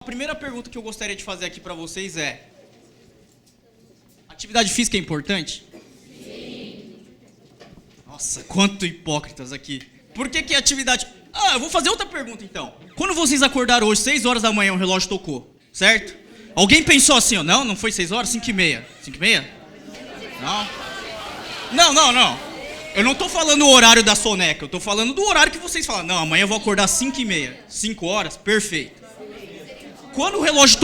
A primeira pergunta que eu gostaria de fazer aqui para vocês é: atividade física é importante? Sim. Nossa, quanto hipócritas aqui. Por que atividade... eu vou fazer outra pergunta então. Quando vocês acordaram hoje, 6 horas da manhã, o relógio tocou, certo? Alguém pensou assim, ó, não foi 6 horas, 5h30. 5h30? Não. Eu não tô falando o horário da soneca, eu tô falando do horário que vocês falam. Não, amanhã eu vou acordar 5h30. 5 horas? Perfeito. Quando o relógio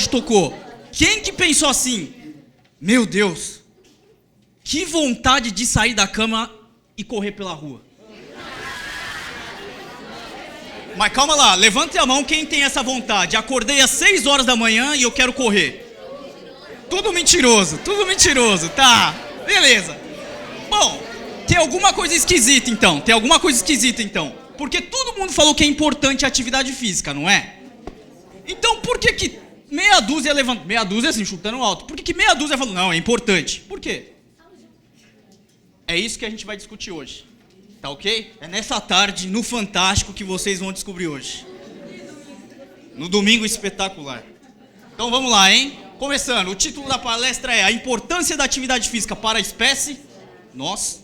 tocou, quem que pensou assim? Meu Deus, que vontade de sair da cama e correr pela rua. Mas calma lá, levante a mão quem tem essa vontade. Acordei às 6 horas da manhã e eu quero correr. Tudo mentiroso, tá, beleza. Bom, tem alguma coisa esquisita então, porque todo mundo falou que é importante a atividade física, não é? Então por que meia dúzia levantou, meia dúzia assim, chutando alto, por que meia dúzia falou, não, é importante? Por quê? É isso que a gente vai discutir hoje, tá ok? É nessa tarde, no Fantástico, que vocês vão descobrir hoje. No Domingo Espetacular. Então vamos lá, hein? Começando, o título da palestra é: a importância da atividade física para a espécie, nós,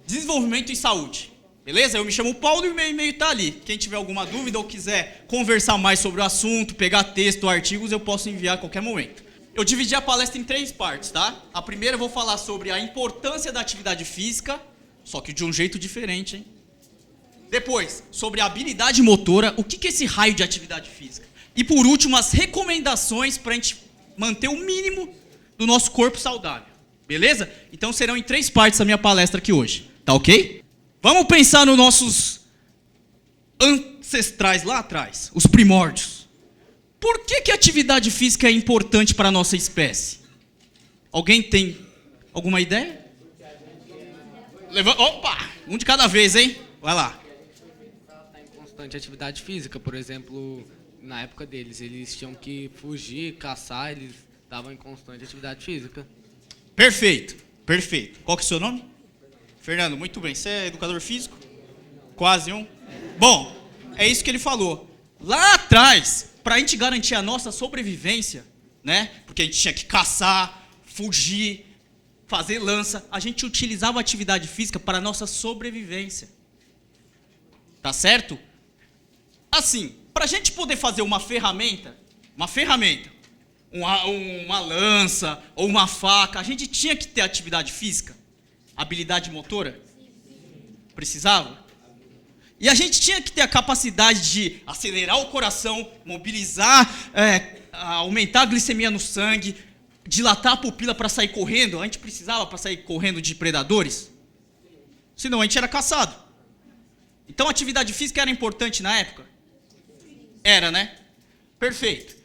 desenvolvimento e saúde. Beleza? Eu me chamo Paulo e o meu e-mail tá ali. Quem tiver alguma dúvida ou quiser conversar mais sobre o assunto, pegar texto, artigos, eu posso enviar a qualquer momento. Eu dividi a palestra em 3 partes, tá? A primeira eu vou falar sobre a importância da atividade física, só que de um jeito diferente, hein? Depois, sobre a habilidade motora, o que é esse raio de atividade física? E por último, as recomendações para a gente manter o mínimo do nosso corpo saudável. Beleza? Então serão em 3 partes a minha palestra aqui hoje. Tá ok? Vamos pensar nos nossos ancestrais lá atrás, os primórdios. Por que a atividade física é importante para a nossa espécie? Alguém tem alguma ideia? Opa! Um de cada vez, hein? Vai lá. Está em constante atividade física, por exemplo, na época deles, eles tinham que fugir, caçar, eles estavam em constante atividade física. Perfeito. Qual que é o seu nome? Fernando, muito bem. Você é educador físico? Quase um. Bom, é isso que ele falou. Lá atrás, para a gente garantir a nossa sobrevivência, né? Porque a gente tinha que caçar, fugir, fazer lança, a gente utilizava a atividade física para a nossa sobrevivência. Tá certo? Assim, para a gente poder fazer uma ferramenta, uma lança ou uma faca, a gente tinha que ter atividade física, habilidade motora. Precisava? E a gente tinha que ter a capacidade de acelerar o coração, mobilizar, aumentar a glicemia no sangue, dilatar a pupila para sair correndo. A gente precisava para sair correndo de predadores? Senão a gente era caçado. Então a atividade física era importante na época? Era, né? Perfeito.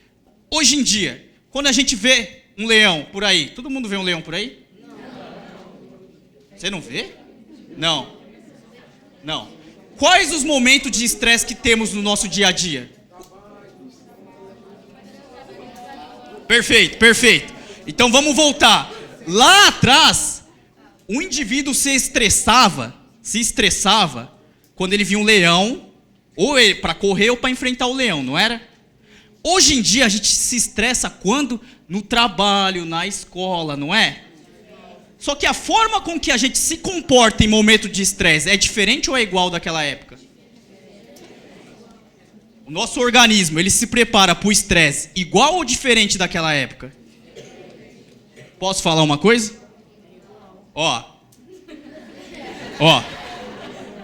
Hoje em dia, quando a gente vê um leão por aí, todo mundo vê um leão por aí? Não. Você não vê? Não. Quais os momentos de estresse que temos no nosso dia a dia? Perfeito. Então vamos voltar. Lá atrás, o indivíduo se estressava quando ele via um leão, ou para correr ou para enfrentar o leão, não era? Hoje em dia a gente se estressa quando? No trabalho, na escola, não é? Só que a forma com que a gente se comporta em momento de estresse é diferente ou é igual daquela época? O nosso organismo, ele se prepara para o estresse igual ou diferente daquela época? Posso falar uma coisa?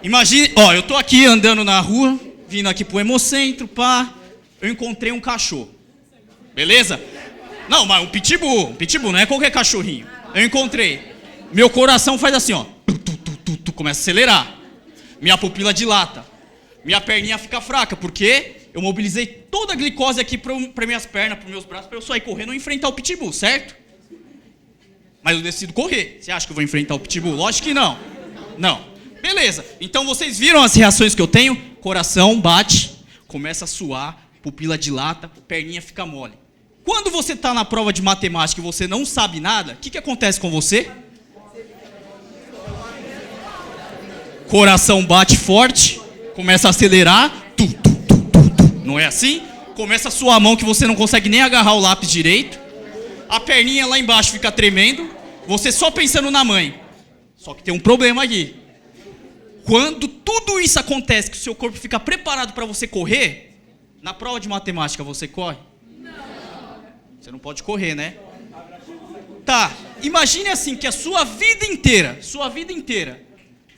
Imagine, eu tô aqui andando na rua, vindo aqui pro Hemocentro, eu encontrei um cachorro. Beleza? Não, mas um pitbull não é qualquer cachorrinho. Eu encontrei. Meu coração faz assim, ó. Começa a acelerar. Minha pupila dilata. Minha perninha fica fraca, porque eu mobilizei toda a glicose aqui para minhas pernas, para meus braços, para eu sair correndo e enfrentar o pitbull, certo? Mas eu decido correr. Você acha que eu vou enfrentar o pitbull? Lógico que não. Não. Beleza. Então vocês viram as reações que eu tenho? Coração bate, começa a suar, pupila dilata, perninha fica mole. Quando você está na prova de matemática e você não sabe nada, o que acontece com você? Coração bate forte, começa a acelerar, Não é assim? Começa a suar a mão que você não consegue nem agarrar o lápis direito. A perninha lá embaixo fica tremendo. Você só pensando na mãe. Só que tem um problema aqui. Quando tudo isso acontece, que o seu corpo fica preparado para você correr, na prova de matemática você corre? Não. Você não pode correr, né? Tá, imagine assim, que a sua vida inteira,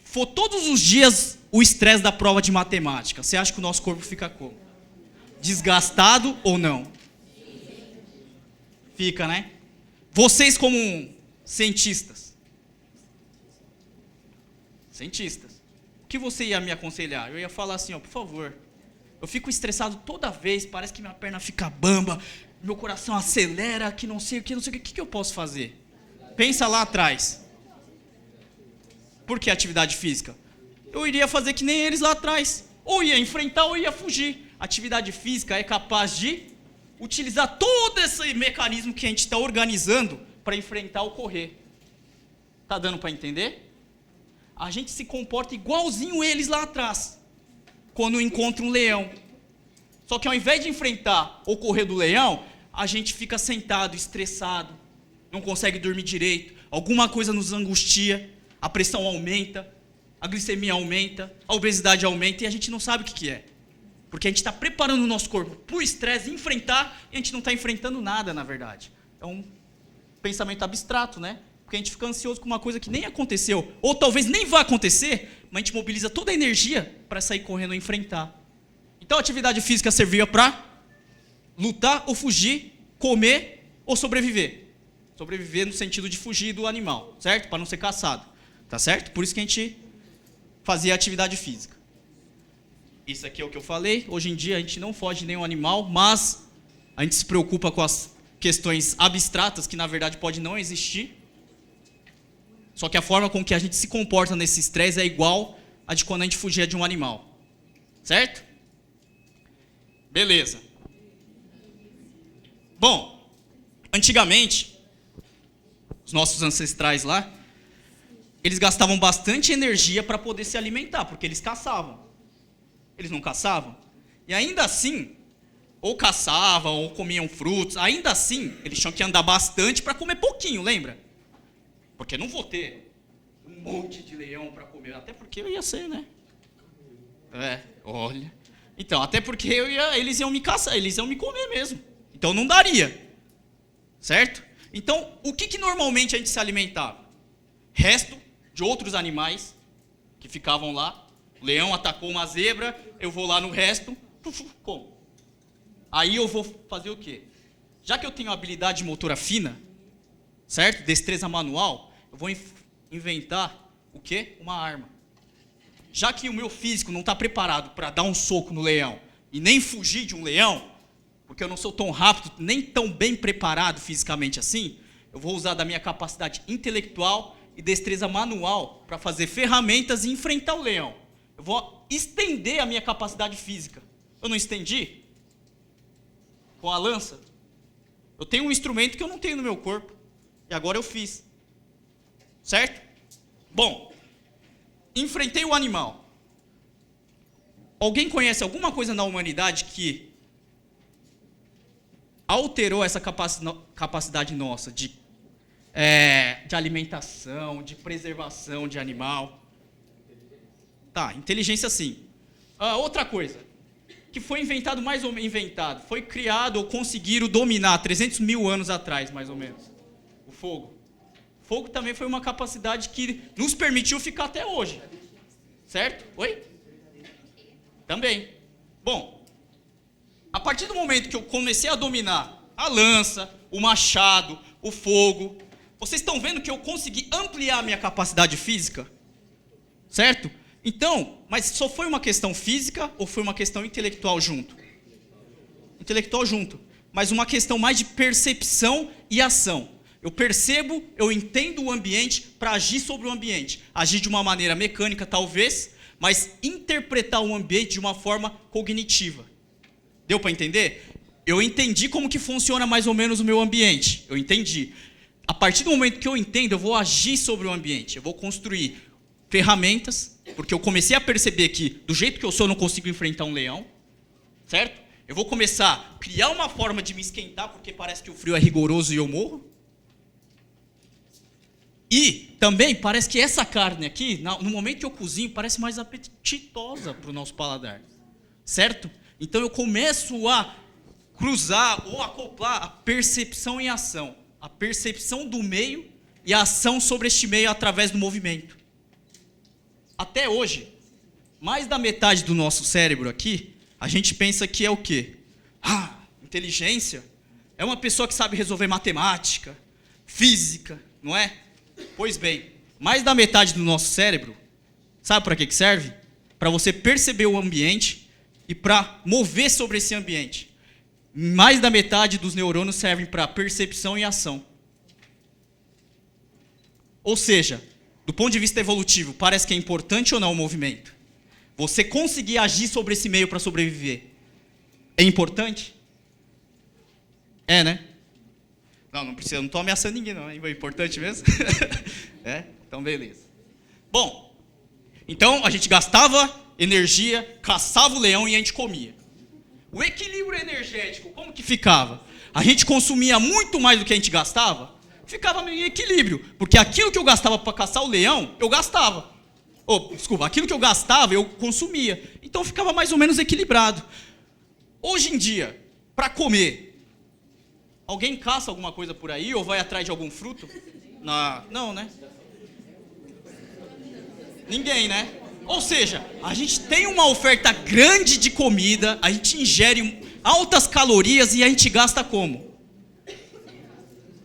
for todos os dias o estresse da prova de matemática. Você acha que o nosso corpo fica como? Desgastado ou não? Fica, né? Vocês como cientistas, o que você ia me aconselhar? Eu ia falar assim, ó, por favor, eu fico estressado toda vez, parece que minha perna fica bamba, meu coração acelera, que não sei o que, o que eu posso fazer? Pensa lá atrás. Por que atividade física? Eu iria fazer que nem eles lá atrás, ou ia enfrentar ou ia fugir. Atividade física é capaz de utilizar todo esse mecanismo que a gente está organizando para enfrentar ou correr. Tá dando para entender? A gente se comporta igualzinho eles lá atrás, quando encontra um leão. Só que ao invés de enfrentar ou correr do leão, a gente fica sentado, estressado, não consegue dormir direito, alguma coisa nos angustia, a pressão aumenta, a glicemia aumenta, a obesidade aumenta e a gente não sabe o que é. Porque a gente está preparando o nosso corpo para o estresse enfrentar e a gente não está enfrentando nada, na verdade. É um pensamento abstrato, né? Porque a gente fica ansioso com uma coisa que nem aconteceu, ou talvez nem vai acontecer, mas a gente mobiliza toda a energia para sair correndo e enfrentar. Então a atividade física servia para lutar ou fugir, comer ou sobreviver. Sobreviver no sentido de fugir do animal, certo? Para não ser caçado, tá certo? Por isso que a gente fazia atividade física. Isso aqui é o que eu falei. Hoje em dia a gente não foge de nenhum animal, mas a gente se preocupa com as questões abstratas que na verdade pode não existir. Só que a forma com que a gente se comporta nesse estresse é igual a de quando a gente fugia de um animal. Certo? Beleza. Bom, antigamente, os nossos ancestrais lá, eles gastavam bastante energia para poder se alimentar, porque eles caçavam. Eles não caçavam? E ainda assim, ou caçavam, ou comiam frutos, ainda assim, eles tinham que andar bastante para comer pouquinho, lembra? Porque não vou ter um monte de leão para comer, até porque eu ia ser, né? Olha. Então, até porque eles iam me caçar, eles iam me comer mesmo. Então não daria. Certo? Então, o que normalmente a gente se alimentava? Resto de outros animais que ficavam lá. O leão atacou uma zebra, eu vou lá no resto, como? Aí eu vou fazer o quê? Já que eu tenho habilidade motora fina, certo? Destreza manual, eu vou inventar o quê? Uma arma. Já que o meu físico não está preparado para dar um soco no leão e nem fugir de um leão, porque eu não sou tão rápido, nem tão bem preparado fisicamente assim, eu vou usar da minha capacidade intelectual e destreza manual para fazer ferramentas e enfrentar o leão. Eu vou estender a minha capacidade física. Eu não estendi? Com a lança? Eu tenho um instrumento que eu não tenho no meu corpo. E agora eu fiz. Certo? Bom, enfrentei o animal. Alguém conhece alguma coisa na humanidade que alterou essa capacidade nossa de alimentação, de preservação de animal? Tá, inteligência sim. Outra coisa, que foi inventado, foi criado ou conseguiram dominar 300 mil anos atrás, mais ou menos. O fogo. O fogo também foi uma capacidade que nos permitiu ficar até hoje. Certo? Oi? Também. Bom, a partir do momento que eu comecei a dominar a lança, o machado, o fogo, vocês estão vendo que eu consegui ampliar a minha capacidade física? Certo? Então, mas só foi uma questão física ou foi uma questão intelectual junto? Intelectual junto. Mas uma questão mais de percepção e ação. Eu percebo, eu entendo o ambiente para agir sobre o ambiente. Agir de uma maneira mecânica, talvez, mas interpretar o ambiente de uma forma cognitiva. Deu para entender? Eu entendi como que funciona mais ou menos o meu ambiente. Eu entendi. A partir do momento que eu entendo, eu vou agir sobre o ambiente. Eu vou construir ferramentas, porque eu comecei a perceber que, do jeito que eu sou, eu não consigo enfrentar um leão, certo? Eu vou começar a criar uma forma de me esquentar, porque parece que o frio é rigoroso e eu morro. E também parece que essa carne aqui, no momento que eu cozinho, parece mais apetitosa para o nosso paladar. Certo? Então eu começo a cruzar ou acoplar a percepção em ação. A percepção do meio e a ação sobre este meio através do movimento. Até hoje, mais da metade do nosso cérebro aqui, a gente pensa que é o quê? Inteligência é uma pessoa que sabe resolver matemática, física, não é? Pois bem, mais da metade do nosso cérebro, sabe para que serve? Para você perceber o ambiente e para mover sobre esse ambiente. Mais da metade dos neurônios servem para percepção e ação. Ou seja, do ponto de vista evolutivo, parece que é importante ou não o movimento? Você conseguir agir sobre esse meio para sobreviver é importante? É, né? Não precisa, não estou ameaçando ninguém, não. É importante mesmo? Então beleza. Bom, então a gente gastava energia, caçava o leão e a gente comia. O equilíbrio energético, como que ficava? A gente consumia muito mais do que a gente gastava? Ficava meio em equilíbrio, porque aquilo que eu gastava para caçar o leão, eu gastava. Aquilo que eu gastava, eu consumia. Então ficava mais ou menos equilibrado. Hoje em dia, para comer, alguém caça alguma coisa por aí ou vai atrás de algum fruto? Não, né? Ninguém, né? Ou seja, a gente tem uma oferta grande de comida, a gente ingere altas calorias e a gente gasta como?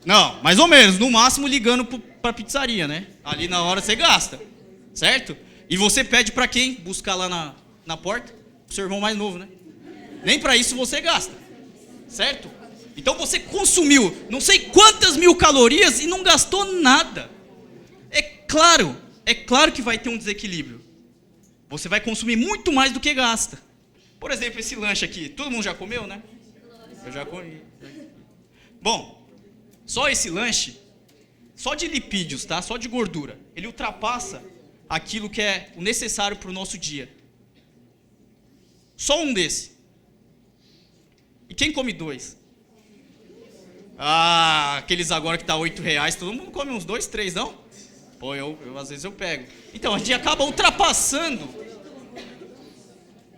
Não, mais ou menos, no máximo ligando para a pizzaria, né? Ali na hora você gasta, certo? E você pede para quem? Buscar lá na porta? O seu irmão mais novo, né? Nem para isso você gasta, certo? Então você consumiu não sei quantas mil calorias e não gastou nada. É claro que vai ter um desequilíbrio. Você vai consumir muito mais do que gasta. Por exemplo, esse lanche aqui, todo mundo já comeu, né? Eu já comi. Bom, só esse lanche, só de lipídios, tá? Só de gordura, ele ultrapassa aquilo que é o necessário para o nosso dia. Só um desse. E quem come 2? Aqueles agora que tá R$8, todo mundo come uns 2, 3, não? Pô, eu às vezes eu pego. Então, a gente acaba ultrapassando.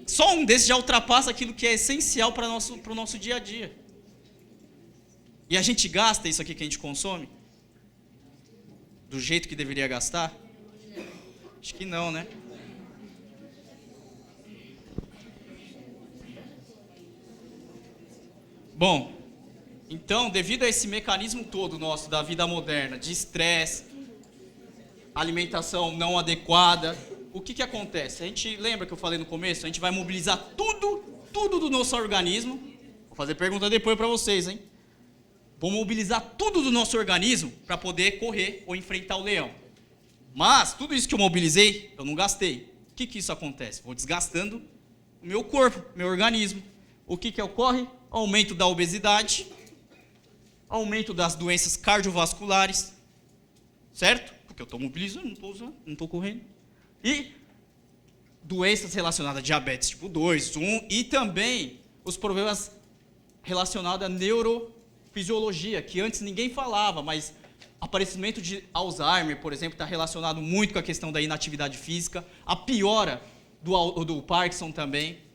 Só um desses já ultrapassa aquilo que é essencial para o nosso dia a dia. E a gente gasta isso aqui que a gente consome? Do jeito que deveria gastar? Acho que não, né? Bom, então, devido a esse mecanismo todo nosso da vida moderna, de estresse, alimentação não adequada, o que acontece? A gente lembra que eu falei no começo? A gente vai mobilizar tudo do nosso organismo. Vou fazer pergunta depois para vocês, hein? Vou mobilizar tudo do nosso organismo para poder correr ou enfrentar o leão. Mas tudo isso que eu mobilizei, eu não gastei. O que isso acontece? Vou desgastando o meu corpo, meu organismo. O que ocorre? Aumento da obesidade, aumento das doenças cardiovasculares, certo? Porque eu estou mobilizando, não estou usando, não estou correndo. E doenças relacionadas a diabetes tipo 2, 1 e também os problemas relacionados à neurofisiologia, que antes ninguém falava, mas aparecimento de Alzheimer, por exemplo, está relacionado muito com a questão da inatividade física, a piora do Parkinson também.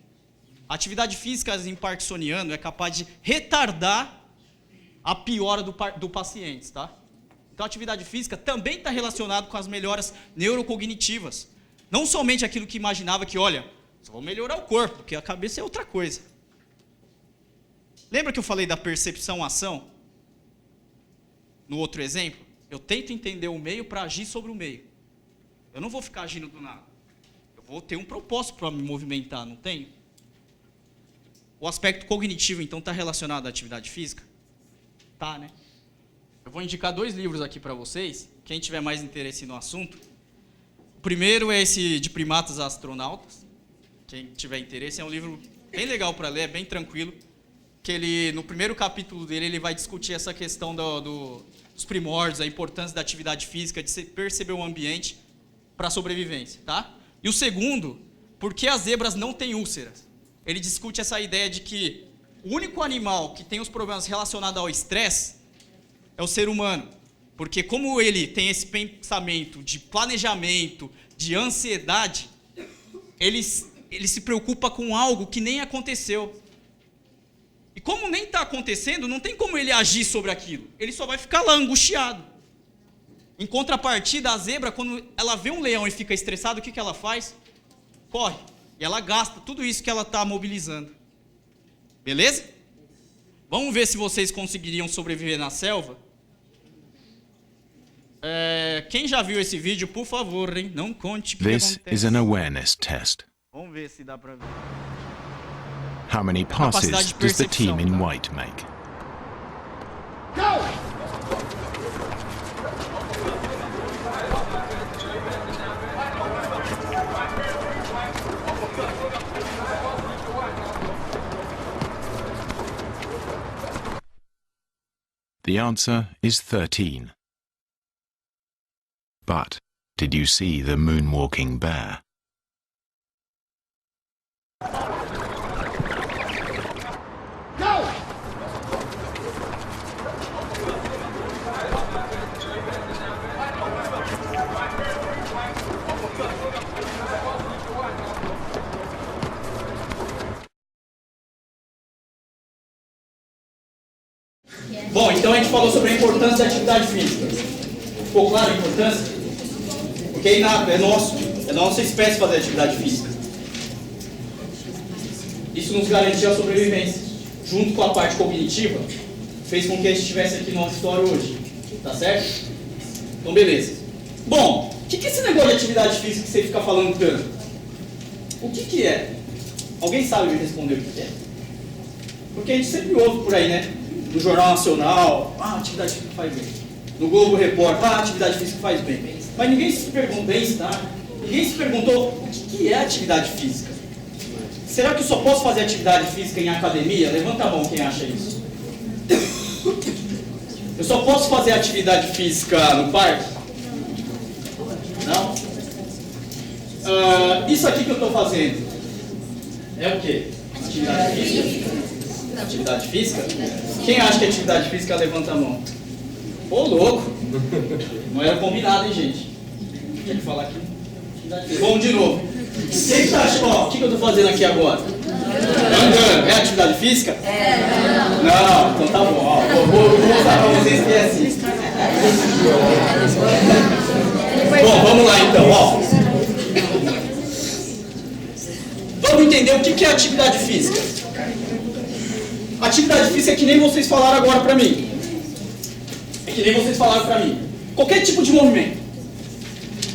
A atividade física em parkinsoniano é capaz de retardar a piora do paciente, tá? Então, a atividade física também está relacionada com as melhoras neurocognitivas. Não somente aquilo que imaginava que, olha, só vou melhorar o corpo, porque a cabeça é outra coisa. Lembra que eu falei da percepção-ação? No outro exemplo? Eu tento entender o meio para agir sobre o meio. Eu não vou ficar agindo do nada. Eu vou ter um propósito para me movimentar, não tenho? O aspecto cognitivo, então, está relacionado à atividade física? Tá, né? Eu vou indicar 2 livros aqui para vocês, quem tiver mais interesse no assunto. O primeiro é esse de Primatas a Astronautas. Quem tiver interesse, é um livro bem legal para ler, é bem tranquilo. Que ele, no primeiro capítulo dele, ele vai discutir essa questão dos primórdios, a importância da atividade física, de perceber o ambiente para a sobrevivência, tá? E o segundo, por que as zebras não têm úlceras? Ele discute essa ideia de que o único animal que tem os problemas relacionados ao estresse é o ser humano. Porque como ele tem esse pensamento de planejamento, de ansiedade, ele se preocupa com algo que nem aconteceu. E como nem está acontecendo, não tem como ele agir sobre aquilo. Ele só vai ficar lá angustiado. Em contrapartida, a zebra, quando ela vê um leão e fica estressada, o que ela faz? Corre. E ela gasta tudo isso que ela está mobilizando. Beleza? Vamos ver se vocês conseguiriam sobreviver na selva. Quem já viu esse vídeo, por favor, hein? Não conte o que This acontece. is an awareness test. Vamos ver se dá pra ver. How many Capacidade passes de does the percepção, team in tá? white make? The answer is 13. But did you see the moonwalking bear? Bom, então a gente falou sobre a importância da atividade física. Ficou claro a importância? Porque é da nossa espécie fazer atividade física. Isso nos garantiu a sobrevivência. Junto com a parte cognitiva, fez com que a gente estivesse aqui no auditório hoje. Tá certo? Então, beleza. Bom, o que é esse negócio de atividade física que você fica falando tanto? O que é? Alguém sabe me responder o que é? Porque a gente sempre ouve por aí, né? No Jornal Nacional, atividade física faz bem. No Globo Repórter, atividade física faz bem. Mas ninguém se perguntou, ninguém se perguntou o que é atividade física. Será que eu só posso fazer atividade física em academia? Levanta a mão quem acha isso. Eu só posso fazer atividade física no parque? Não? Isso aqui que eu estou fazendo é o quê? Atividade física? Atividade física? Quem acha que é atividade física, levanta a mão. Ô, louco! Não era combinado, hein, gente? Tinha que falar aqui. Vamos de novo. Quem acha, o que eu estou fazendo aqui agora? Andando. É atividade física? Não, então tá bom. Ó, vou mostrar para vocês que é assim. Bom, vamos lá então. Ó. Vamos entender o que é atividade física. Atividade física é que nem vocês falaram agora pra mim. Qualquer tipo de movimento.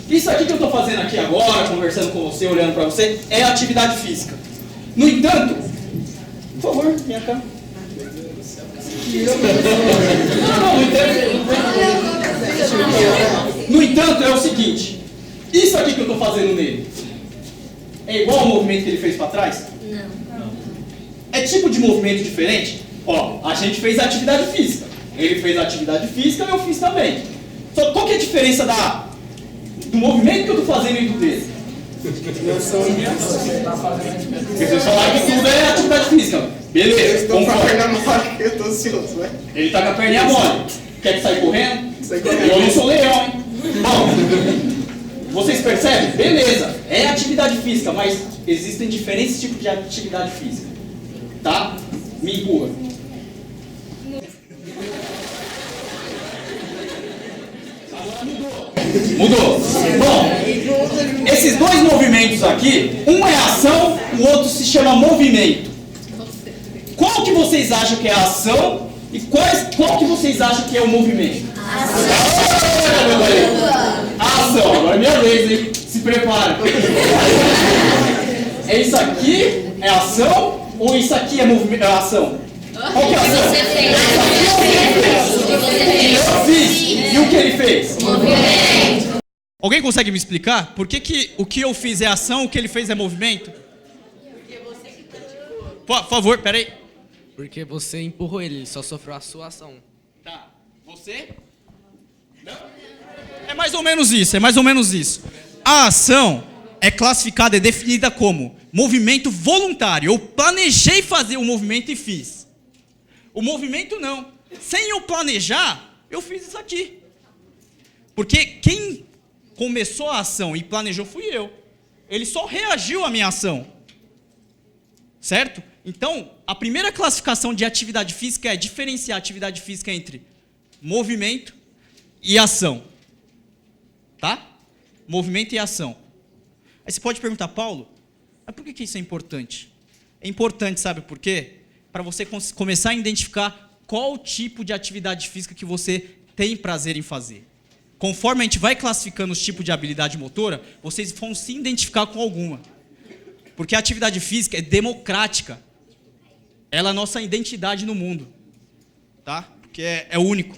Isso aqui que eu estou fazendo aqui agora, conversando com você, olhando pra você, é atividade física. No entanto, por favor, minha cá. No entanto, é o seguinte. Isso aqui que eu estou fazendo nele é igual ao movimento que ele fez para trás? Não. É tipo de movimento diferente? Ó, a gente fez atividade física. Ele fez atividade física e eu fiz também. Só qual que é a diferença do movimento que eu estou fazendo e do dele? Vocês falaram que tudo é atividade física. Beleza, com a perna mole, eu tô ansioso, vai. Ele está com a perninha mole. Quer que saia correndo? Sai correndo. Eu não sou leão, hein? Bom, vocês percebem? Beleza, é atividade física, mas existem diferentes tipos de atividade física. Tá? Me empurra. Mudou. Bom, esses dois movimentos aqui, um é ação, o outro se chama movimento. Qual que vocês acham que é a ação e qual que vocês acham que é o movimento? A ação. Agora é minha vez, hein? Se prepara. É isso aqui? É ação? Ou isso aqui é movimento? É ação? Qual que é a ação? Eu fiz. E o que ele fez? Movimento. Alguém consegue me explicar? Por que o que eu fiz é ação, o que ele fez é movimento? Por favor, peraí. Porque você empurrou ele só sofreu a sua ação. Tá. Você? Não? É mais ou menos isso, A ação é classificada e definida como movimento voluntário. Eu planejei fazer o movimento e fiz. O movimento não. Sem eu planejar, eu fiz isso aqui. Porque quem começou a ação e planejou fui eu. Ele só reagiu à minha ação. Certo? Então, a primeira classificação de atividade física é diferenciar a atividade física entre movimento e ação. Tá? Movimento e ação. Aí você pode perguntar, Paulo, mas por que isso é importante? É importante, sabe por quê? Para você começar a identificar qual tipo de atividade física que você tem prazer em fazer. Conforme a gente vai classificando os tipos de habilidade motora, vocês vão se identificar com alguma. Porque a atividade física é democrática. Ela é a nossa identidade no mundo. Tá? Porque é único.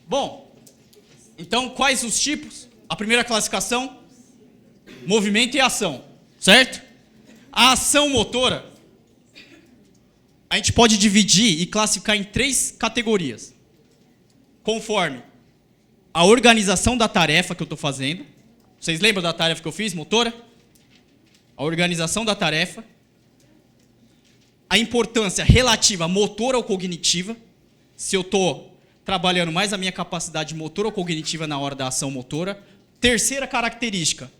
Bom, então quais os tipos? A primeira classificação, movimento e ação. Certo? A ação motora, a gente pode dividir e classificar em 3 categorias. Conforme a organização da tarefa que eu estou fazendo. Vocês lembram da tarefa que eu fiz, motora? A organização da tarefa. A importância relativa motora ou cognitiva. Se eu estou trabalhando mais a minha capacidade motora ou cognitiva na hora da ação motora. Terceira característica.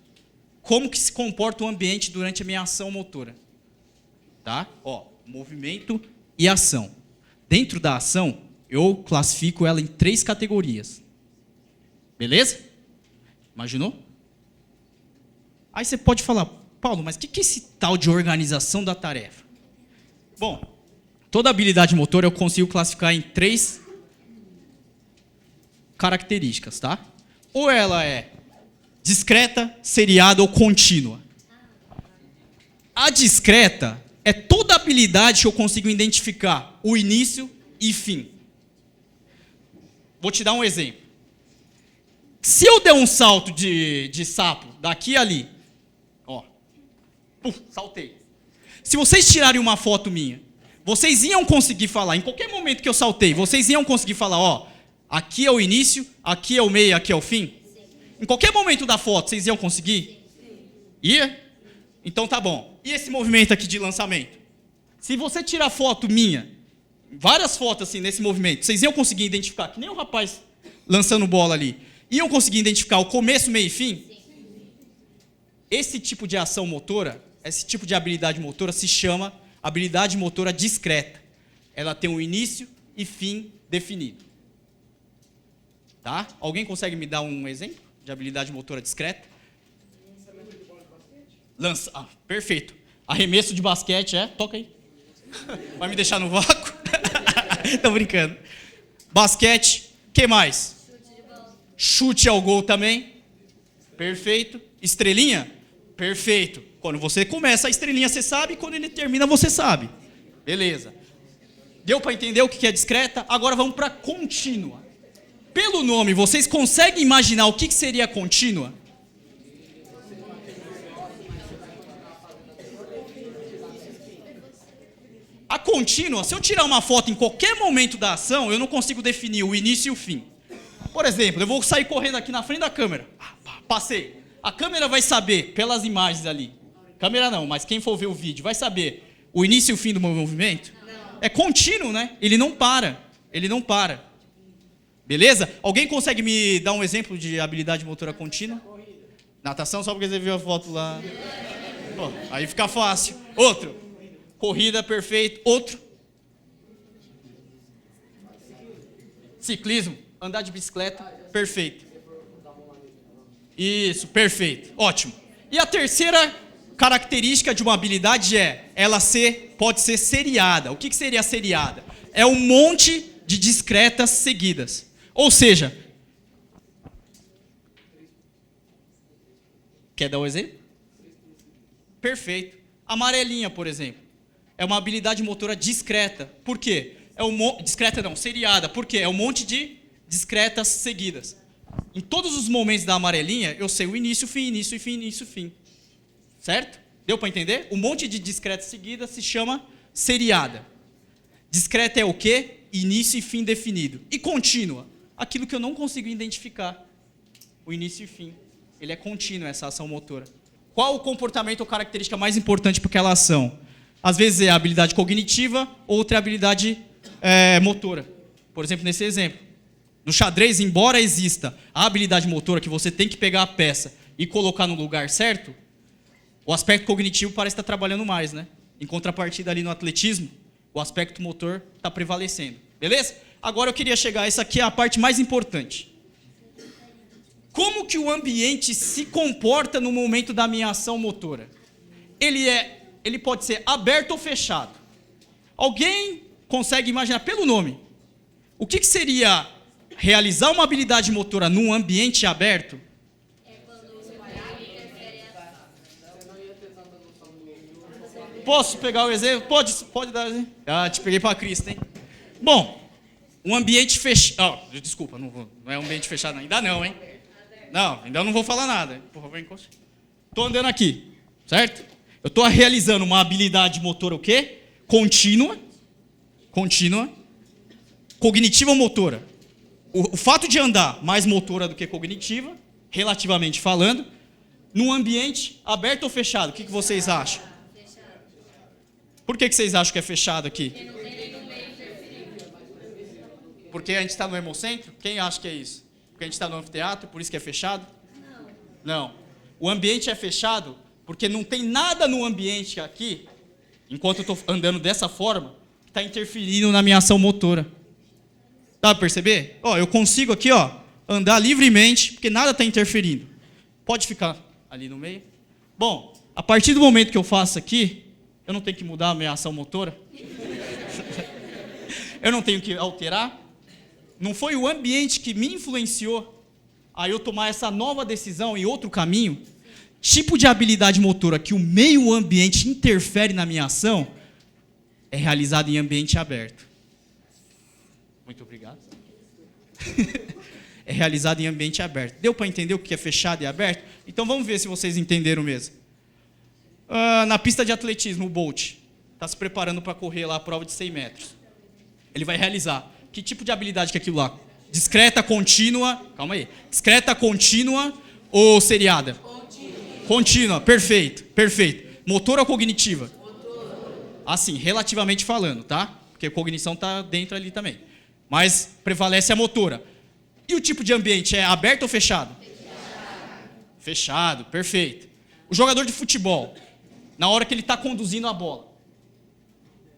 Como que se comporta o ambiente durante a minha ação motora. Tá? Ó, movimento e ação. Dentro da ação, eu classifico ela em 3 categorias. Beleza? Imaginou? Aí você pode falar, Paulo, mas o que é esse tal de organização da tarefa? Bom, toda habilidade motora eu consigo classificar em 3 características, tá? Ou ela é discreta, seriada ou contínua. A discreta é toda habilidade que eu consigo identificar o início e fim. Vou te dar um exemplo. Se eu der um salto de sapo daqui a ali, ó, saltei. Se vocês tirarem uma foto minha, vocês iam conseguir falar, em qualquer momento que eu saltei, vocês iam conseguir falar, ó, aqui é o início, aqui é o meio, aqui é o fim? Em qualquer momento da foto, vocês iam conseguir? Ia? Então tá bom. E esse movimento aqui de lançamento? Se você tirar foto minha, várias fotos assim nesse movimento, vocês iam conseguir identificar, que nem o rapaz lançando bola ali, iam conseguir identificar o começo, meio e fim? Esse tipo de ação motora, esse tipo de habilidade motora se chama habilidade motora discreta. Ela tem um início e fim definido. Tá? Alguém consegue me dar um exemplo de habilidade motora discreta? Lança. Ah, perfeito. Arremesso de basquete, toca aí. Vai me deixar no vácuo? Tô brincando. Basquete, que mais? Chute ao gol também. Perfeito. Estrelinha? Perfeito. Quando você começa a estrelinha, você sabe. Quando ele termina, você sabe. Beleza. Deu para entender o que é discreta? Agora vamos para contínua. Pelo nome, vocês conseguem imaginar o que seria contínua? A contínua, se eu tirar uma foto em qualquer momento da ação, eu não consigo definir o início e o fim. Por exemplo, eu vou sair correndo aqui na frente da câmera. Passei. A câmera vai saber, pelas imagens ali. Câmera não, mas quem for ver o vídeo vai saber o início e o fim do meu movimento? Não. É contínuo, né? Ele não para. Ele não para. Beleza? Alguém consegue me dar um exemplo de habilidade motora contínua? Natação, só porque você viu a foto lá. Pô, aí fica fácil. Outro. Corrida, perfeito. Outro. Ciclismo. Andar de bicicleta, perfeito. Isso, perfeito. Ótimo. E a terceira característica de uma habilidade é ela pode ser seriada. O que seria seriada? É um monte de discretas seguidas. Ou seja, quer dar um exemplo? Perfeito. Amarelinha, por exemplo, é uma habilidade motora discreta. Por quê? Discreta não, seriada. Por quê? É um monte de discretas seguidas. Em todos os momentos da amarelinha, eu sei o início, o fim, início e fim, início e fim. Certo? Deu para entender? Um monte de discretas seguidas se chama seriada. Discreta é o quê? Início e fim definido. E contínua? Aquilo que eu não consigo identificar. O início e fim. Ele é contínuo, essa ação motora. Qual o comportamento ou característica mais importante para aquela ação? Às vezes é a habilidade cognitiva, outra é a habilidade motora. Por exemplo, nesse exemplo. No xadrez, embora exista a habilidade motora, que você tem que pegar a peça e colocar no lugar certo, o aspecto cognitivo parece estar trabalhando mais, né? Em contrapartida ali no atletismo, o aspecto motor está prevalecendo. Beleza? Agora eu queria chegar, essa aqui é a parte mais importante. Como que o ambiente se comporta no momento da minha ação motora? Ele pode ser aberto ou fechado. Alguém consegue imaginar pelo nome? O que seria realizar uma habilidade motora num ambiente aberto? Posso pegar o exemplo? Pode dar. Te peguei para Cristo, hein? Bom, um ambiente fechado. Desculpa, não é um ambiente fechado ainda não, hein? Não, ainda não vou falar nada. Por favor, encoste. Estou andando aqui, certo? Eu estou realizando uma habilidade motora o quê? Contínua. Cognitiva ou motora? O fato de andar mais motora do que cognitiva, relativamente falando, num ambiente aberto ou fechado, o que vocês acham? Por que vocês acham que é fechado aqui? Porque a gente está no hemocentro? Quem acha que é isso? Porque a gente está no anfiteatro, por isso que é fechado? Não. O ambiente é fechado porque não tem nada no ambiente aqui, enquanto eu estou andando dessa forma, que está interferindo na minha ação motora. Dá para perceber? Eu consigo aqui, andar livremente, porque nada está interferindo. Pode ficar ali no meio. Bom, a partir do momento que eu faço aqui, eu não tenho que mudar a minha ação motora. Eu não tenho que alterar. Não foi o ambiente que me influenciou a eu tomar essa nova decisão em outro caminho. Tipo de habilidade motora que o meio ambiente interfere na minha ação é realizado em ambiente aberto. Muito obrigado. É realizado em ambiente aberto. Deu para entender o que é fechado e aberto? Então vamos ver se vocês entenderam mesmo. Na pista de atletismo, o Bolt está se preparando para correr lá a prova de 100 metros. Ele vai realizar. Que tipo de habilidade que é aquilo lá? Discreta, contínua... Calma aí. Discreta, contínua ou seriada? Contínua. Perfeito. Motora ou cognitiva? Assim, relativamente falando, tá? Porque a cognição está dentro ali também. Mas prevalece a motora. E o tipo de ambiente é aberto ou fechado? Fechado, perfeito. O jogador de futebol, na hora que ele está conduzindo a bola,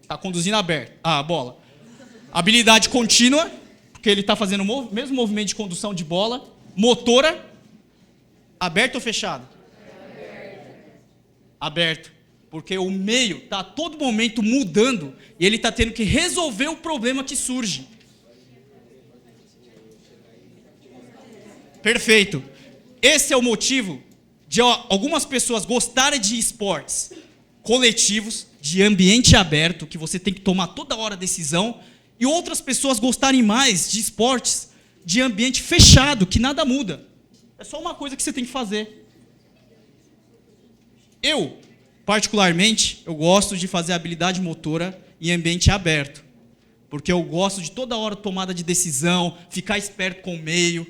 está conduzindo a bola, habilidade contínua, porque ele está fazendo o mesmo movimento de condução de bola, motora, aberto ou fechado? Aberto, porque o meio está a todo momento mudando e ele está tendo que resolver o problema que surge. Perfeito. Esse é o motivo de algumas pessoas gostarem de esportes coletivos, de ambiente aberto, que você tem que tomar toda hora decisão, e outras pessoas gostarem mais de esportes de ambiente fechado, que nada muda. É só uma coisa que você tem que fazer. Eu, particularmente, eu gosto de fazer habilidade motora em ambiente aberto, porque eu gosto de toda hora tomada de decisão, ficar esperto com o meio.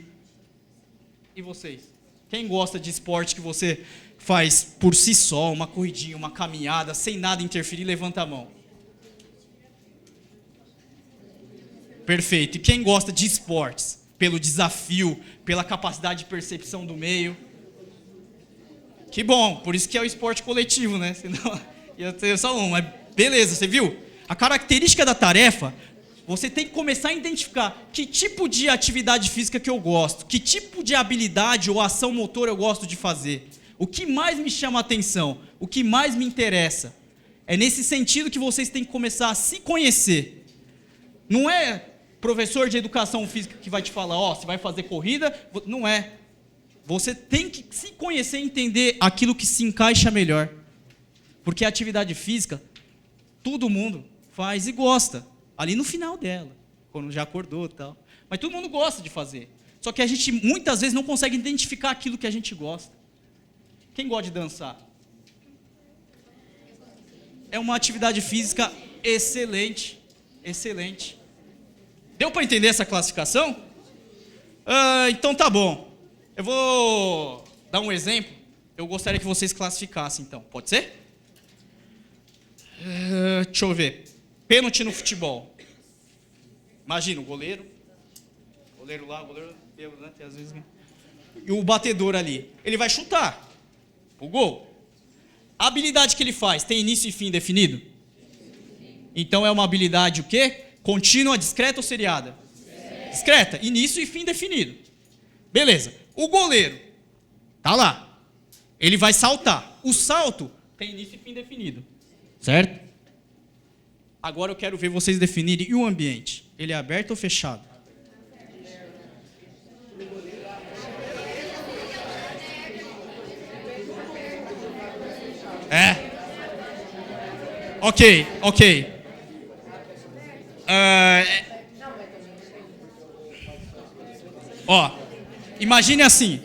E vocês? Quem gosta de esporte que você faz por si só, uma corridinha, uma caminhada, sem nada interferir, levanta a mão. Perfeito. E quem gosta de esportes, pelo desafio, pela capacidade de percepção do meio? Que bom, por isso que é o esporte coletivo, né? Senão ia ter só um, mas beleza, você viu? A característica da tarefa, você tem que começar a identificar que tipo de atividade física que eu gosto, que tipo de habilidade ou ação motora eu gosto de fazer, o que mais me chama a atenção, o que mais me interessa. É nesse sentido que vocês têm que começar a se conhecer. Não é professor de educação física que vai te falar, você vai fazer corrida, não é. Você tem que se conhecer e entender aquilo que se encaixa melhor. Porque a atividade física, todo mundo faz e gosta. Ali no final dela, quando já acordou e tal. Mas todo mundo gosta de fazer. Só que a gente muitas vezes não consegue identificar aquilo que a gente gosta. Quem gosta de dançar? É uma atividade física excelente. Excelente. Deu para entender essa classificação? Então tá bom. Eu vou dar um exemplo. Eu gostaria que vocês classificassem, então. Pode ser? Deixa eu ver. Pênalti no futebol. Imagina o goleiro. Goleiro lá, goleiro... Né? Tem às vezes... E o batedor ali. Ele vai chutar o gol. A habilidade que ele faz tem início e fim definido? Então é uma habilidade o quê? Contínua, discreta ou seriada? Discreta. Início e fim definido. Beleza. O goleiro tá lá. Ele vai saltar. O salto tem início e fim definido. Certo? Agora eu quero ver vocês definirem. E o ambiente? Ele é aberto ou fechado? É. Ok. Ó, imagine assim.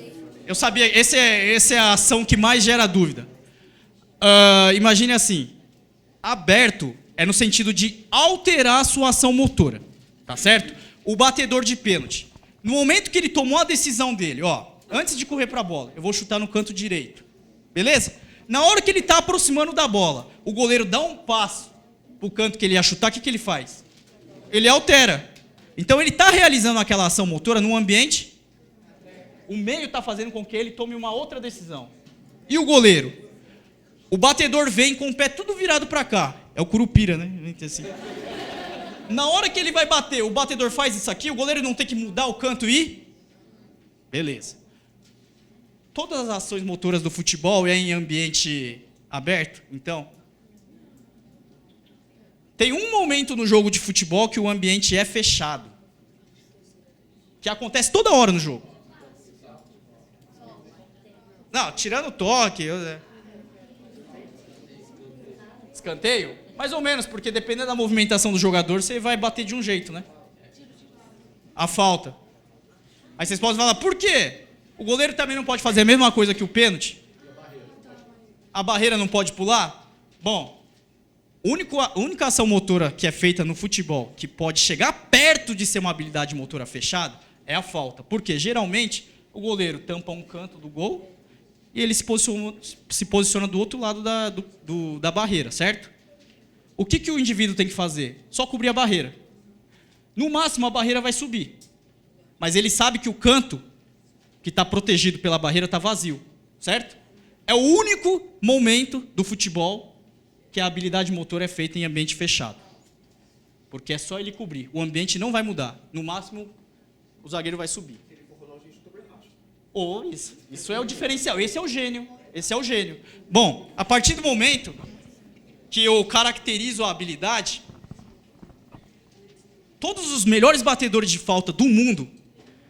Eu sabia, essa é a ação que mais gera dúvida. Imagine assim. Aberto é no sentido de alterar a sua ação motora. Tá certo? O batedor de pênalti. No momento que ele tomou a decisão dele, ó, antes de correr para a bola, eu vou chutar no canto direito. Beleza? Na hora que ele está aproximando da bola, o goleiro dá um passo para o canto que ele ia chutar, o que ele faz? Ele altera. Então ele está realizando aquela ação motora num ambiente. O meio está fazendo com que ele tome uma outra decisão. E o goleiro? O batedor vem com o pé tudo virado para cá. É o curupira, né? Assim. Na hora que ele vai bater, o batedor faz isso aqui, o goleiro não tem que mudar o canto e... Beleza. Todas as ações motoras do futebol é em ambiente aberto, então. Tem um momento no jogo de futebol que o ambiente é fechado. Que acontece toda hora no jogo. Não, tirando o toque. Escanteio? Mais ou menos, porque dependendo da movimentação do jogador, você vai bater de um jeito, né? A falta. Aí vocês podem falar, por quê? O goleiro também não pode fazer a mesma coisa que o pênalti? A barreira não pode pular? Bom, a única ação motora que é feita no futebol, que pode chegar perto de ser uma habilidade motora fechada, é a falta. Porque geralmente o goleiro tampa um canto do gol e ele se posiciona do outro lado da barreira, certo? O que o indivíduo tem que fazer? Só cobrir a barreira. No máximo a barreira vai subir. Mas ele sabe que o canto que está protegido pela barreira está vazio, certo? É o único momento do futebol que a habilidade motora é feita em ambiente fechado. Porque é só ele cobrir. O ambiente não vai mudar. No máximo, o zagueiro vai subir. Ou isso. Isso é o diferencial. Esse é o gênio. Esse é o gênio. Bom, a partir do momento que eu caracterizo a habilidade, todos os melhores batedores de falta do mundo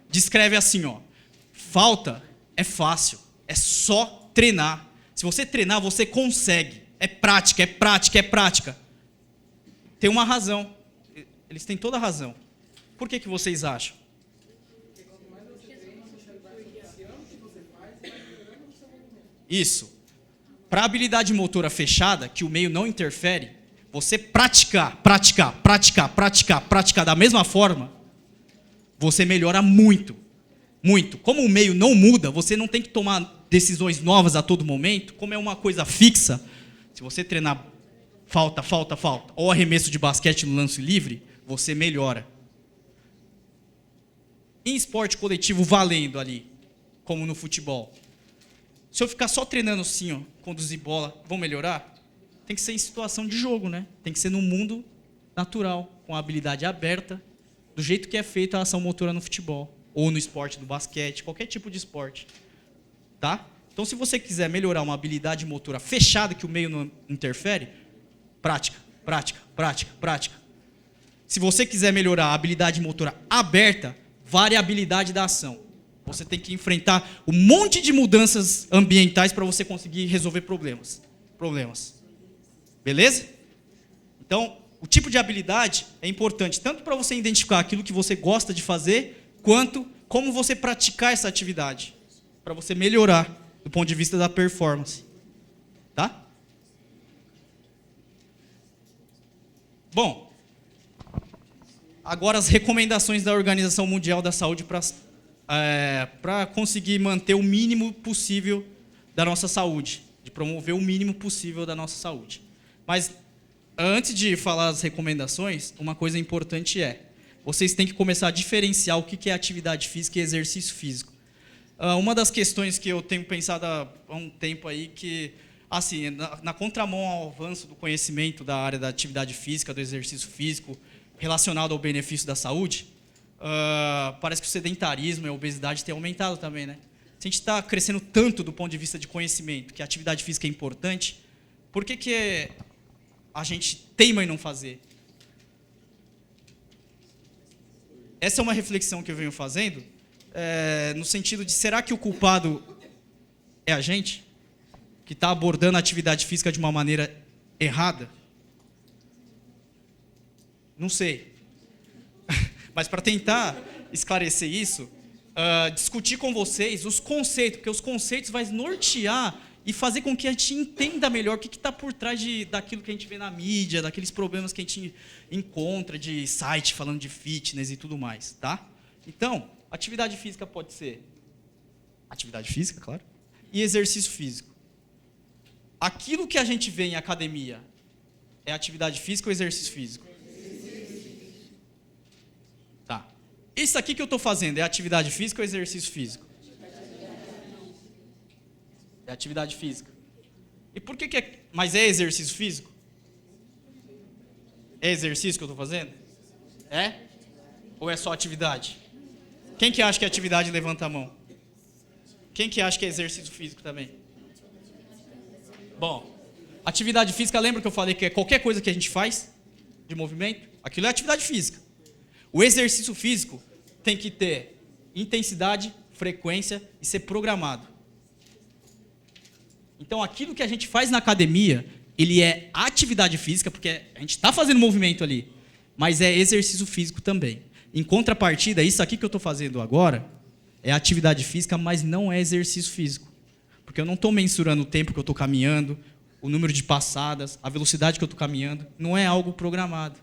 descrevem assim, ó. Falta é fácil, é só treinar. Se você treinar, você consegue. É prática, é prática, é prática. Tem uma razão. Eles têm toda a razão. Por que vocês acham? Isso. Para a habilidade motora fechada, que o meio não interfere, você praticar da mesma forma, você melhora muito. Muito. Como o meio não muda, você não tem que tomar decisões novas a todo momento, como é uma coisa fixa, se você treinar falta, ou arremesso de basquete no lance livre, você melhora. Em esporte coletivo valendo ali, como no futebol, se eu ficar só treinando assim, ó, conduzir bola, vão melhorar? Tem que ser em situação de jogo, né? Tem que ser no mundo natural, com a habilidade aberta, do jeito que é feita a ação motora no futebol. Ou no esporte do basquete, qualquer tipo de esporte. Tá? Então, se você quiser melhorar uma habilidade motora fechada, que o meio não interfere, prática. Se você quiser melhorar a habilidade motora aberta, variabilidade da ação. Você tem que enfrentar um monte de mudanças ambientais para você conseguir resolver problemas. Beleza? Então, o tipo de habilidade é importante, tanto para você identificar aquilo que você gosta de fazer, quanto como você praticar essa atividade, para você melhorar do ponto de vista da performance. Tá? Bom, agora as recomendações da Organização Mundial da Saúde para conseguir manter o mínimo possível da nossa saúde, de promover o mínimo possível da nossa saúde. Mas Antes de falar as recomendações, uma coisa importante vocês têm que começar a diferenciar o que é atividade física e exercício físico. Uma das questões que eu tenho pensado há um tempo aí, que, assim, na contramão ao avanço do conhecimento da área da atividade física, do exercício físico, relacionado ao benefício da saúde, parece que o sedentarismo e a obesidade têm aumentado também, né? Se a gente está crescendo tanto do ponto de vista de conhecimento, que a atividade física é importante, por que a gente teima em não fazer? Essa é uma reflexão que eu venho fazendo, no sentido de, será que o culpado é a gente? Que está abordando a atividade física de uma maneira errada? Não sei. Mas para tentar esclarecer isso, discutir com vocês os conceitos, porque os conceitos vão nortear e fazer com que a gente entenda melhor o que está por trás daquilo que a gente vê na mídia, daqueles problemas que a gente encontra de site falando de fitness e tudo mais, tá? Então, atividade física pode ser atividade física, claro, e exercício físico. Aquilo que a gente vê em academia é atividade física ou exercício físico? Tá. Isso aqui que eu estou fazendo é atividade física ou exercício físico? É atividade física. E por que é... Mas é exercício físico? É exercício que eu estou fazendo? É? Ou é só atividade? Quem que acha que é atividade, levanta a mão. Quem que acha que é exercício físico também? Bom, atividade física, lembra que eu falei que é qualquer coisa que a gente faz de movimento? Aquilo é atividade física. O exercício físico tem que ter intensidade, frequência e ser programado. Então, aquilo que a gente faz na academia, ele é atividade física, porque a gente está fazendo movimento ali, mas é exercício físico também. Em contrapartida, isso aqui que eu estou fazendo agora é atividade física, mas não é exercício físico. Porque eu não estou mensurando o tempo que eu estou caminhando, o número de passadas, a velocidade que eu estou caminhando. Não é algo programado.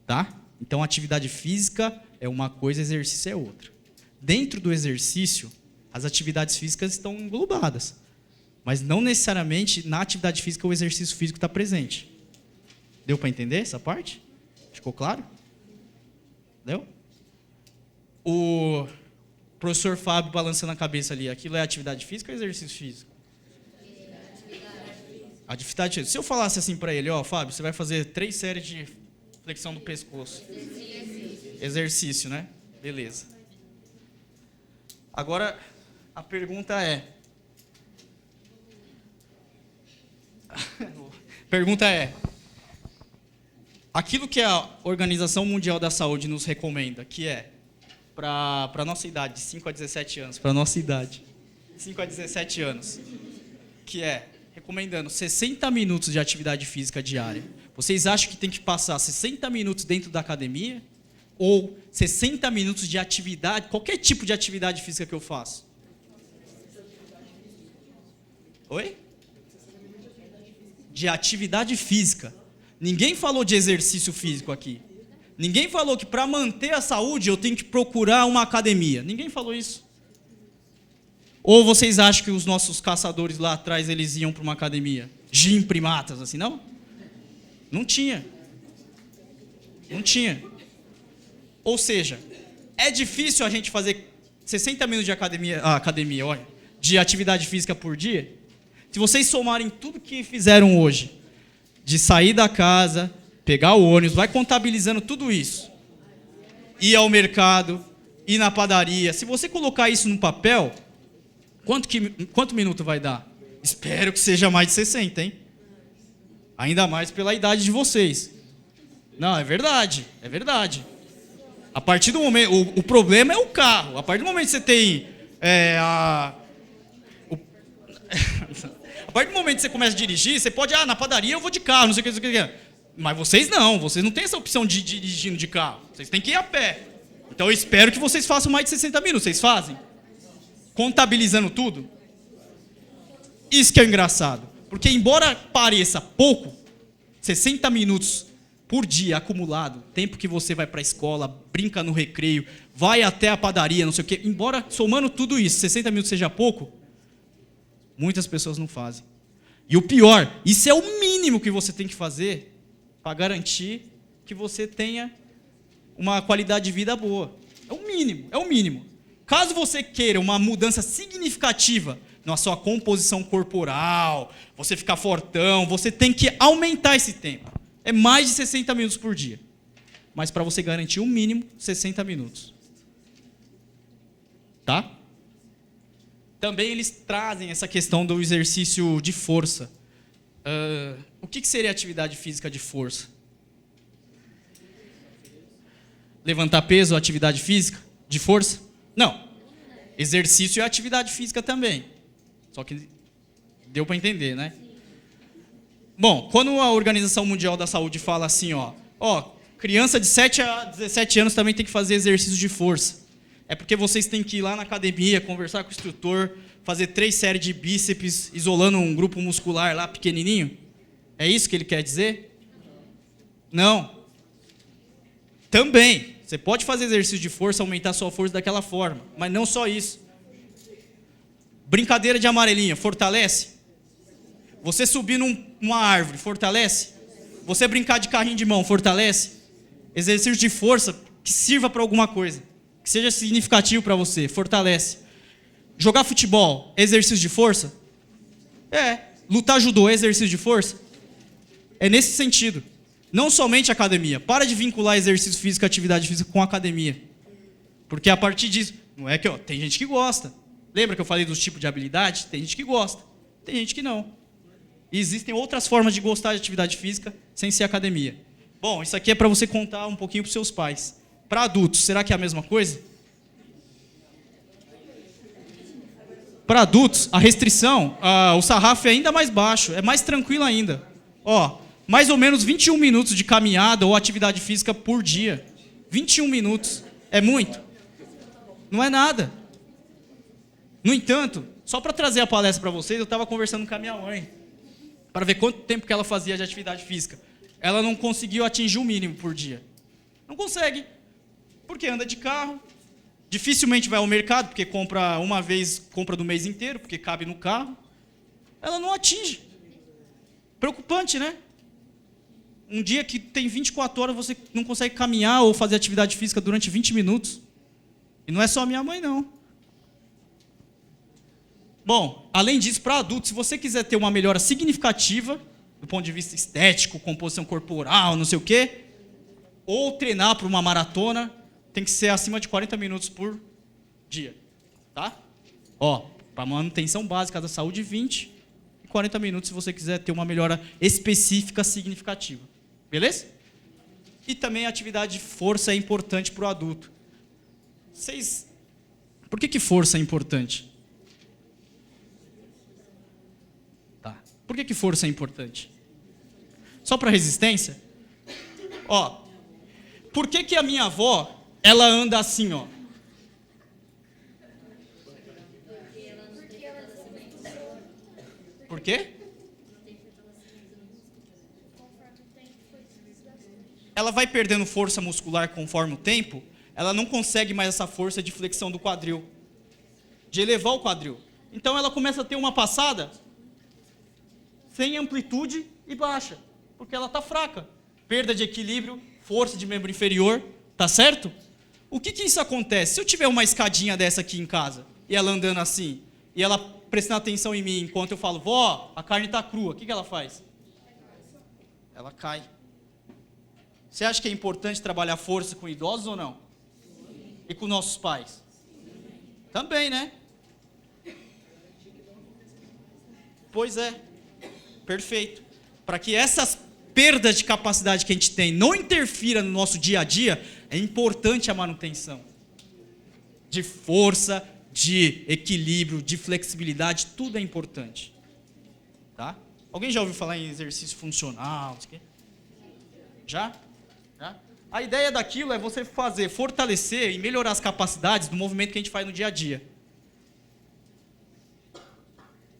Tá? Então, atividade física é uma coisa, exercício é outra. Dentro do exercício, as atividades físicas estão englobadas. Mas não necessariamente na atividade física o exercício físico está presente. Deu para entender essa parte? Ficou claro? Deu? O professor Fábio balançando a cabeça ali, aquilo é atividade física ou exercício físico? Atividade física. Se eu falasse assim para ele, Fábio, você vai fazer 3 séries de flexão do pescoço. Exercício, né? Beleza. Agora, a pergunta é... aquilo que a Organização Mundial da Saúde nos recomenda, que é para a nossa idade, de 5 a 17 anos, para a nossa idade, 5 a 17 anos, que é recomendando 60 minutos de atividade física diária. Vocês acham que tem que passar 60 minutos dentro da academia ou 60 minutos de atividade, qualquer tipo de atividade física que eu faço? Oi? De atividade física. Ninguém falou de exercício físico aqui. Ninguém falou que para manter a saúde eu tenho que procurar uma academia. Ninguém falou isso. Ou vocês acham que os nossos caçadores lá atrás eles iam para uma academia? Jim primatas, assim, não? Não tinha. Não tinha. Ou seja, é difícil a gente fazer 60 minutos de de atividade física por dia? Se vocês somarem tudo que fizeram hoje, de sair da casa, pegar o ônibus, vai contabilizando tudo isso, ir ao mercado, ir na padaria, se você colocar isso no papel, quanto minuto vai dar? Espero que seja mais de 60, hein? Ainda mais pela idade de vocês. Não, é verdade, é verdade. A partir do momento, o problema é o carro. A partir do momento que você tem a partir do momento que você começa a dirigir, você pode, na padaria eu vou de carro, não sei o que. Mas vocês não têm essa opção de ir dirigindo de carro. Vocês têm que ir a pé. Então eu espero que vocês façam mais de 60 minutos. Vocês fazem? Contabilizando tudo? Isso que é engraçado. Porque embora pareça pouco, 60 minutos por dia acumulado, tempo que você vai para a escola, brinca no recreio, vai até a padaria, não sei o quê, embora somando tudo isso, 60 minutos seja pouco, muitas pessoas não fazem. E o pior, isso é o mínimo mínimo que você tem que fazer para garantir que você tenha uma qualidade de vida boa. É o mínimo, é o mínimo. Caso você queira uma mudança significativa na sua composição corporal, você ficar fortão, você tem que aumentar esse tempo. É mais de 60 minutos por dia. Mas para você garantir o mínimo, 60 minutos. Tá? Também eles trazem essa questão do exercício de força. O que seria atividade física de força? Levantar peso, atividade física de força? Não. Exercício é atividade física também. Só que deu para entender, né? Bom, quando a Organização Mundial da Saúde fala assim, criança de 7 a 17 anos também tem que fazer exercício de força. É porque vocês têm que ir lá na academia, conversar com o instrutor, fazer 3 séries de bíceps, isolando um grupo muscular lá pequenininho? É isso que ele quer dizer? Não. Também. Você pode fazer exercício de força, aumentar sua força daquela forma, mas não só isso. Brincadeira de amarelinha, fortalece? Você subir numa árvore, fortalece? Você brincar de carrinho de mão, fortalece? Exercício de força que sirva para alguma coisa, que seja significativo para você, fortalece. Jogar futebol, exercício de força? Lutar judô, exercício de força? É nesse sentido. Não somente academia. Para de vincular exercício físico e atividade física com academia. Porque a partir disso, não é que tem gente que gosta. Lembra que eu falei dos tipos de habilidade? Tem gente que gosta, tem gente que não. E existem outras formas de gostar de atividade física sem ser academia. Bom, isso aqui é para você contar um pouquinho para os seus pais. Para adultos, será que é a mesma coisa? Para adultos, a restrição, o sarrafo é ainda mais baixo, é mais tranquilo ainda. Mais ou menos 21 minutos de caminhada ou atividade física por dia. 21 minutos. É muito? Não é nada. No entanto, só para trazer a palestra para vocês, eu estava conversando com a minha mãe, para ver quanto tempo que ela fazia de atividade física. Ela não conseguiu atingir o mínimo por dia. Não consegue. Porque anda de carro, dificilmente vai ao mercado, porque compra uma vez, compra do mês inteiro, porque cabe no carro. Ela não atinge. Preocupante, né? Um dia que tem 24 horas, você não consegue caminhar ou fazer atividade física durante 20 minutos. E não é só a minha mãe, não. Bom, além disso, para adultos, se você quiser ter uma melhora significativa, do ponto de vista estético, composição corporal, não sei o quê, ou treinar para uma maratona, tem que ser acima de 40 minutos por dia. Tá? Para manutenção básica da saúde, 20 e 40 minutos se você quiser ter uma melhora específica significativa. Beleza? E também a atividade de força é importante para o adulto. Por que força é importante? Por que força é importante? Só para resistência? Por que a minha avó, ela anda assim, Por quê? Ela vai perdendo força muscular conforme o tempo, ela não consegue mais essa força de flexão do quadril, de elevar o quadril. Então ela começa a ter uma passada sem amplitude e baixa, porque ela está fraca. Perda de equilíbrio, força de membro inferior, tá certo? O que isso acontece? Se eu tiver uma escadinha dessa aqui em casa, e ela andando assim, e ela prestando atenção em mim, enquanto eu falo, vó, a carne está crua, o que ela faz? Ela cai. Você acha que é importante trabalhar força com idosos ou não? E com nossos pais? Também, né? Pois é. Perfeito. Para que essas perdas de capacidade que a gente tem não interfira no nosso dia a dia, é importante a manutenção de força, de equilíbrio, de flexibilidade, tudo é importante. Tá? Alguém já ouviu falar em exercício funcional? Já? A ideia daquilo é você fortalecer e melhorar as capacidades do movimento que a gente faz no dia a dia.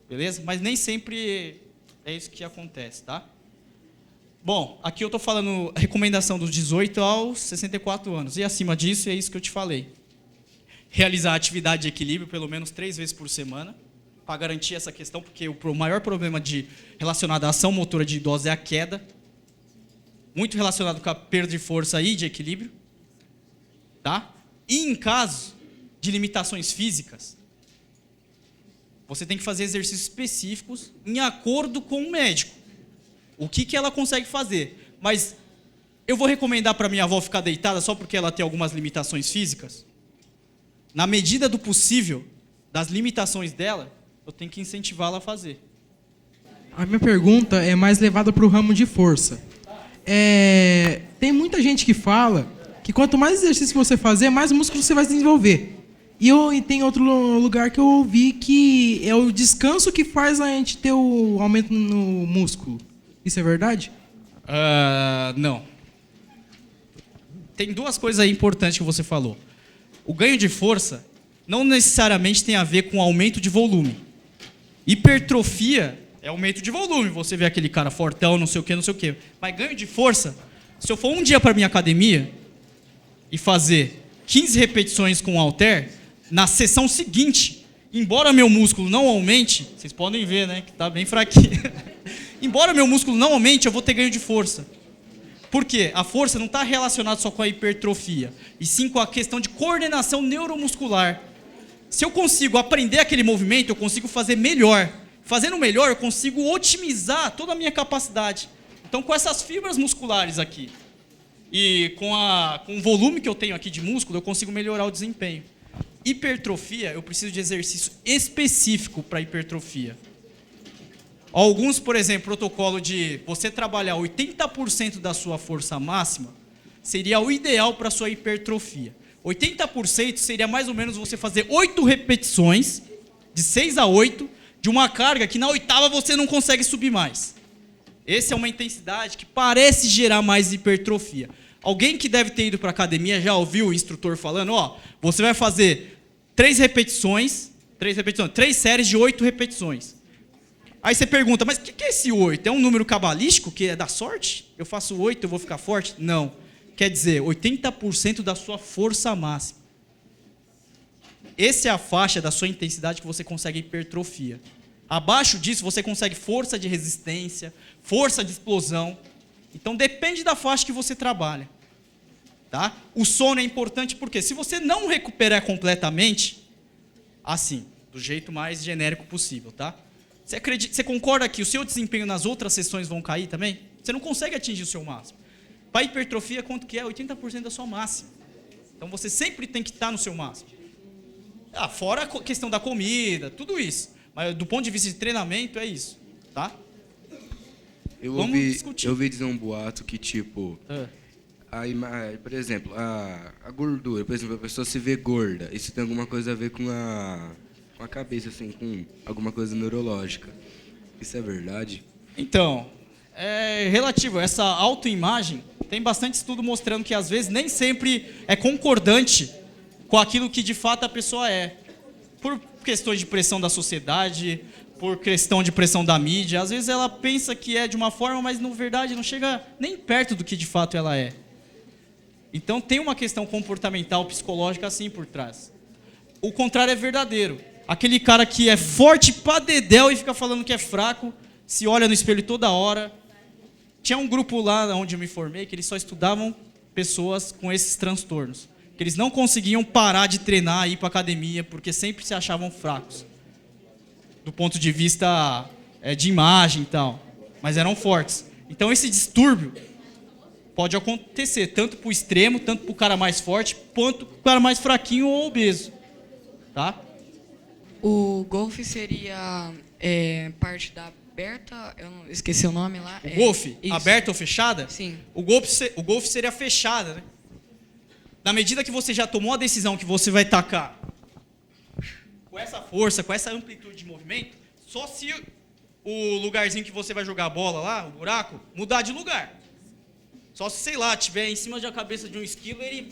Beleza? Mas nem sempre é isso que acontece, tá? Bom, aqui eu estou falando a recomendação dos 18 aos 64 anos. E acima disso, é isso que eu te falei. Realizar atividade de equilíbrio pelo menos 3 vezes por semana. para garantir essa questão, porque o maior problema relacionado à ação motora de idosos é a queda, muito relacionado com a perda de força e de equilíbrio, tá? E em caso de limitações físicas, você tem que fazer exercícios específicos em acordo com o médico. O que ela consegue fazer? Mas eu vou recomendar para minha avó ficar deitada só porque ela tem algumas limitações físicas? Na medida do possível, das limitações dela, eu tenho que incentivá-la a fazer. A minha pergunta é mais levada para o ramo de força. Tem muita gente que fala que quanto mais exercício você fazer, mais músculo você vai desenvolver. E tem outro lugar que eu ouvi que é o descanso que faz a gente ter o aumento no músculo. Isso é verdade? Não. Tem duas coisas aí importantes que você falou. O ganho de força não necessariamente tem a ver com aumento de volume. Hipertrofia é aumento de volume. Você vê aquele cara fortão, não sei o quê. Mas ganho de força, se eu for um dia para minha academia e fazer 15 repetições com halter, na sessão seguinte, embora meu músculo não aumente, vocês podem ver, né, que está bem fraquinho. Embora meu músculo não aumente, eu vou ter ganho de força. Por quê? A força não está relacionada só com a hipertrofia, e sim com a questão de coordenação neuromuscular. Se eu consigo aprender aquele movimento, eu consigo fazer melhor. Fazendo melhor, eu consigo otimizar toda a minha capacidade. Então, com essas fibras musculares aqui, e com o volume que eu tenho aqui de músculo, eu consigo melhorar o desempenho. Hipertrofia, eu preciso de exercício específico para hipertrofia. Alguns, por exemplo, protocolo de você trabalhar 80% da sua força máxima seria o ideal para a sua hipertrofia. 80% seria mais ou menos você fazer 8 repetições, de 6 a 8, de uma carga que na oitava você não consegue subir mais. Essa é uma intensidade que parece gerar mais hipertrofia. Alguém que deve ter ido para a academia já ouviu o instrutor falando, você vai fazer 3 séries de 8 repetições. Aí você pergunta, mas o que é esse 8? É um número cabalístico que é da sorte? Eu faço 8, eu vou ficar forte? Não. Quer dizer, 80% da sua força máxima. Essa é a faixa da sua intensidade que você consegue hipertrofia. Abaixo disso, você consegue força de resistência, força de explosão. Então, depende da faixa que você trabalha. Tá? O sono é importante porque se você não recuperar completamente, assim, do jeito mais genérico possível, tá? Você concorda que o seu desempenho nas outras sessões vão cair também? Você não consegue atingir o seu máximo. Para hipertrofia, quanto que é? 80% da sua máxima. Então, você sempre tem que estar no seu máximo. Fora a questão da comida, tudo isso. Mas do ponto de vista de treinamento, é isso. Tá? Eu ouvi dizer um boato que, tipo... por exemplo, a gordura, por exemplo, a pessoa se vê gorda, isso tem alguma coisa a ver com a cabeça, assim, com alguma coisa neurológica. Isso é verdade? Então, é relativo. Essa autoimagem, tem bastante estudo mostrando que, às vezes, nem sempre é concordante com aquilo que, de fato, a pessoa é. Por questões de pressão da sociedade, por questão de pressão da mídia. Às vezes ela pensa que é de uma forma, mas, na verdade, não chega nem perto do que, de fato, ela é. Então, tem uma questão comportamental, psicológica, assim, por trás. O contrário é verdadeiro. Aquele cara que é forte pra dedéu e fica falando que é fraco, se olha no espelho toda hora. Tinha um grupo lá onde eu me formei que eles só estudavam pessoas com esses transtornos. Que eles não conseguiam parar de treinar e ir pra academia porque sempre se achavam fracos. Do ponto de vista de imagem e tal. Mas eram fortes. Então esse distúrbio pode acontecer tanto pro extremo, tanto pro cara mais forte, quanto pro cara mais fraquinho ou obeso. Tá? O golfe seria parte da aberta, eu não esqueci o nome lá. O golfe? Aberta ou fechada? Sim. O golfe seria fechada, né? Na medida que você já tomou a decisão que você vai tacar com essa força, com essa amplitude de movimento, só se o lugarzinho que você vai jogar a bola lá, o buraco, mudar de lugar. Só se, sei lá, tiver em cima da cabeça de um esquilo, ele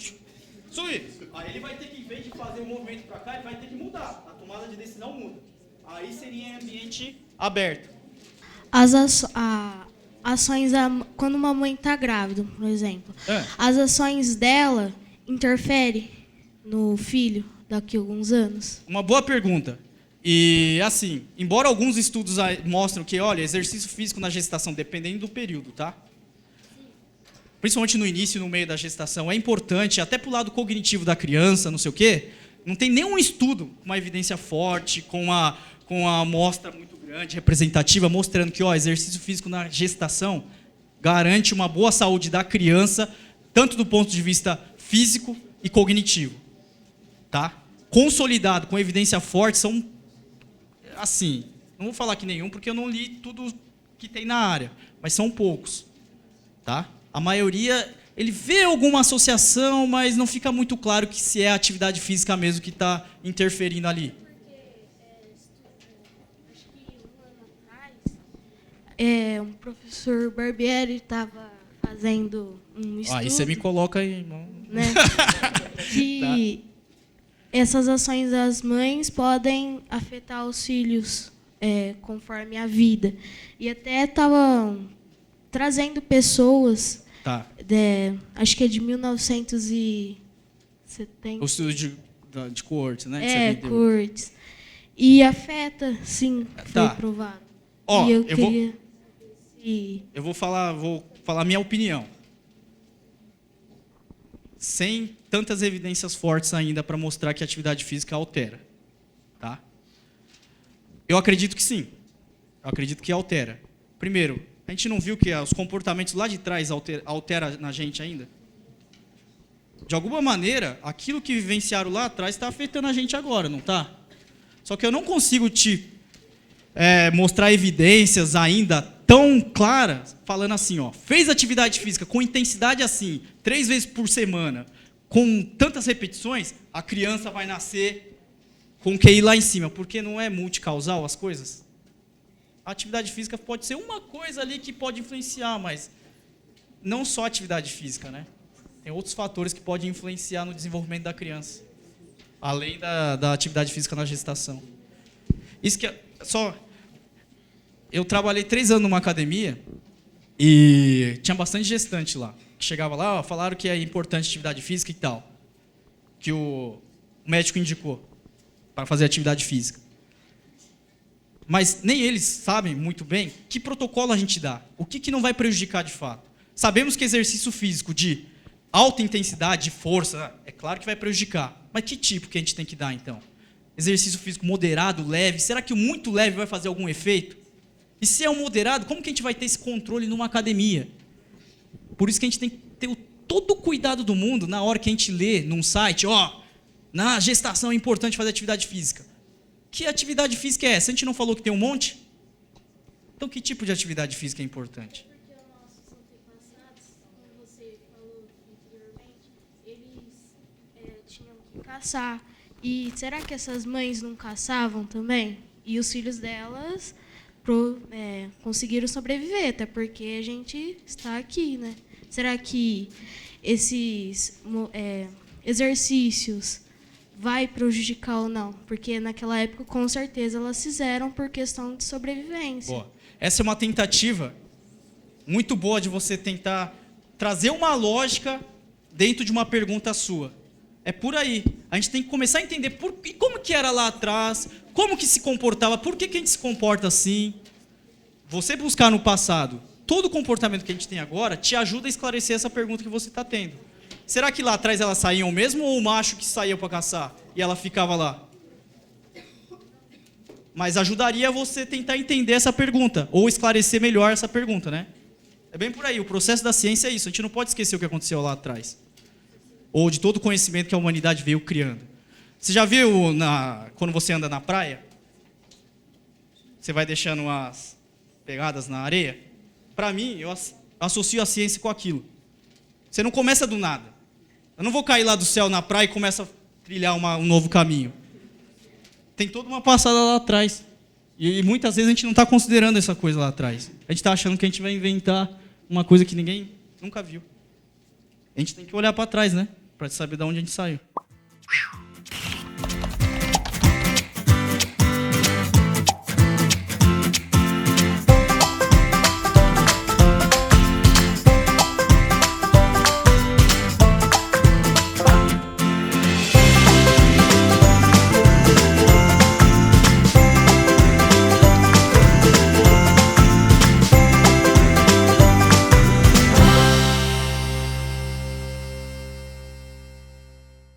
subir. Aí ele vai ter que, em vez de fazer o movimento para cá, ele vai ter que mudar. A tomada de decisão muda. Aí seria em ambiente aberto. As ações, quando uma mãe está grávida, por exemplo, as ações dela interferem no filho daqui a alguns anos? Uma boa pergunta. E, assim, embora alguns estudos mostrem que, olha, exercício físico na gestação, dependendo do período, tá? Principalmente no início e no meio da gestação, é importante, até pro lado cognitivo da criança, não sei o quê, não tem nenhum estudo com uma evidência forte, com uma amostra muito grande, representativa, mostrando que, ó, exercício físico na gestação garante uma boa saúde da criança, tanto do ponto de vista físico e cognitivo, tá? Consolidado, com evidência forte, são, assim, não vou falar que nenhum, porque eu não li tudo que tem na área, mas são poucos, tá? A maioria, ele vê alguma associação, mas não fica muito claro que se é a atividade física mesmo que está interferindo ali. Acho que um ano atrás, um professor Barbieri estava fazendo um estudo. Aí você me coloca aí, irmão. Né, que essas ações das mães podem afetar os filhos conforme a vida. E até estava trazendo pessoas, acho que é de 1970. O estudo de Coortes, né? Coortes. E afeta, sim, foi provado. Ó, e eu vou falar a minha opinião. Sem tantas evidências fortes ainda para mostrar que a atividade física altera. Tá? Eu acredito que sim. Eu acredito que altera. Primeiro, a gente não viu que os comportamentos lá de trás alteram na gente ainda? De alguma maneira, aquilo que vivenciaram lá atrás está afetando a gente agora, não está? Só que eu não consigo te mostrar evidências ainda tão claras, falando assim, ó, fez atividade física com intensidade assim, 3 vezes por semana, com tantas repetições, a criança vai nascer com QI lá em cima, porque não é multicausal as coisas. A atividade física pode ser uma coisa ali que pode influenciar, mas não só a atividade física, né? Tem outros fatores que podem influenciar no desenvolvimento da criança, além da atividade física na gestação. Isso que eu trabalhei 3 anos numa academia e tinha bastante gestante lá. Que chegava lá, falaram que é importante atividade física e tal, que o médico indicou para fazer atividade física. Mas nem eles sabem muito bem que protocolo a gente dá, o que não vai prejudicar de fato. Sabemos que exercício físico de alta intensidade, de força, é claro que vai prejudicar. Mas que tipo que a gente tem que dar, então? Exercício físico moderado, leve, será que o muito leve vai fazer algum efeito? E se é um moderado, como que a gente vai ter esse controle numa academia? Por isso que a gente tem que ter todo o cuidado do mundo na hora que a gente lê num site, na gestação é importante fazer atividade física. Que atividade física é essa? A gente não falou que tem um monte? Então que tipo de atividade física é importante? Porque os nossos antepassados, como você falou anteriormente, eles tinham que caçar. E será que essas mães não caçavam também? E os filhos delas conseguiram sobreviver, até porque a gente está aqui, né? Será que esses exercícios vai prejudicar ou não? Porque naquela época, com certeza, elas fizeram por questão de sobrevivência. Boa. Essa é uma tentativa muito boa de você tentar trazer uma lógica dentro de uma pergunta sua. É por aí. A gente tem que começar a entender como que era lá atrás, como que se comportava, por que a gente se comporta assim. Você buscar no passado todo o comportamento que a gente tem agora te ajuda a esclarecer essa pergunta que você está tendo. Será que lá atrás elas saíam mesmo ou o macho que saía para caçar e ela ficava lá? Mas ajudaria você tentar entender essa pergunta ou esclarecer melhor essa pergunta, né? É bem por aí. O processo da ciência é isso. A gente não pode esquecer o que aconteceu lá atrás. Ou de todo o conhecimento que a humanidade veio criando. Você já viu quando você anda na praia? Você vai deixando umas pegadas na areia? Para mim, eu associo a ciência com aquilo. Você não começa do nada. Eu não vou cair lá do céu na praia e começar a trilhar um novo caminho. Tem toda uma passada lá atrás. E muitas vezes a gente não está considerando essa coisa lá atrás. A gente está achando que a gente vai inventar uma coisa que ninguém nunca viu. A gente tem que olhar para trás, né? Para saber de onde a gente saiu.